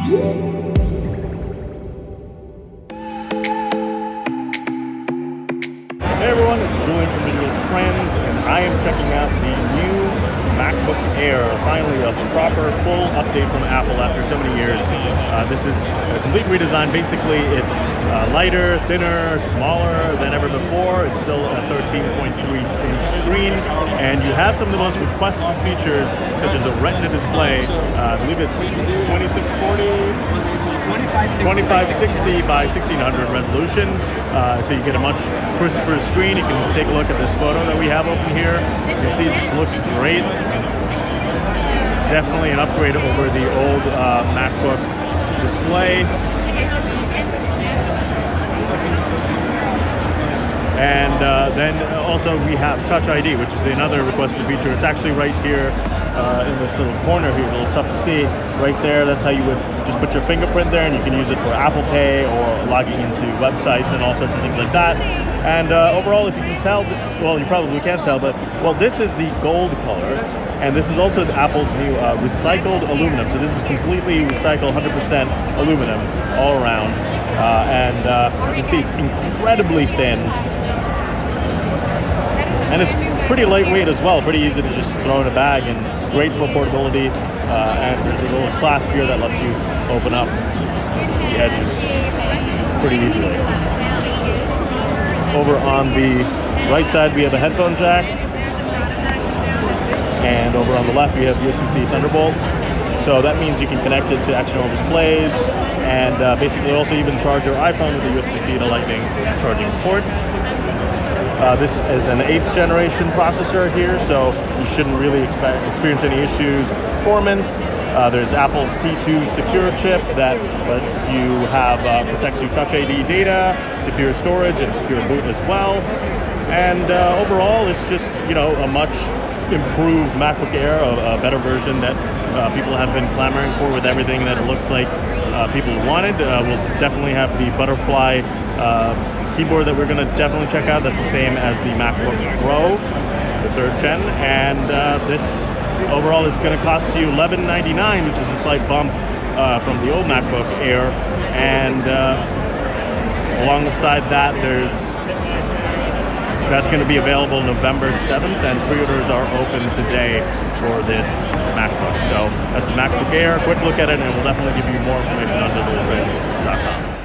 Hey everyone, it's Julian from Digital Trends, and I am checking out the new MacBook Air. Finally, a proper, full update from Apple after so many years. This is a complete redesign. Basically, it's lighter, thinner, smaller than ever before. It's still a 13.3-inch screen, and you have some of the most requested features, such as a Retina display. I believe it's 2640. 2560 by 1600 resolution, so you get a much crisper screen. You can take a look at this photo that we have open here. You can see it just looks great. Definitely an upgrade over the old MacBook display. And then also we have Touch ID, which is another requested feature. It's actually right here in this little corner here, a little tough to see. Right there, that's how you would just put your fingerprint there, and you can use it for Apple Pay or logging into websites and all sorts of things like that. And overall, if you can tell, well, you probably can't tell, but, well, this is the gold color, and this is also Apple's new recycled aluminum. So this is completely recycled, 100% aluminum all around. And you can see it's incredibly thin. And it's pretty lightweight as well, pretty easy to just throw in a bag, and great for portability. And there's a little clasp here that lets you open up the edges pretty easily. Over on the right side, we have a headphone jack. And over on the left, we have USB-C Thunderbolt. So that means you can connect it to external displays, and basically also even charge your iPhone with a USB-C to Lightning charging ports. This is an 8th generation processor here, so you shouldn't really experience any issues with performance. There's Apple's T2 secure chip that lets you protects your Touch ID data, secure storage, and secure boot as well. And overall, it's just, a much improved MacBook Air, a better version that people have been clamoring for, with everything that it looks like people wanted. We'll definitely have the butterfly keyboard that we're going to definitely check out. That's the same as the MacBook Pro, the 3rd gen, and this overall is going to cost you $1199, which is a slight bump from the old MacBook Air. And alongside that, that's going to be available November 7th, and pre-orders are open today for this MacBook. So that's MacBook Air. Quick look at it, and we'll definitely give you more information on digitaltrends.com.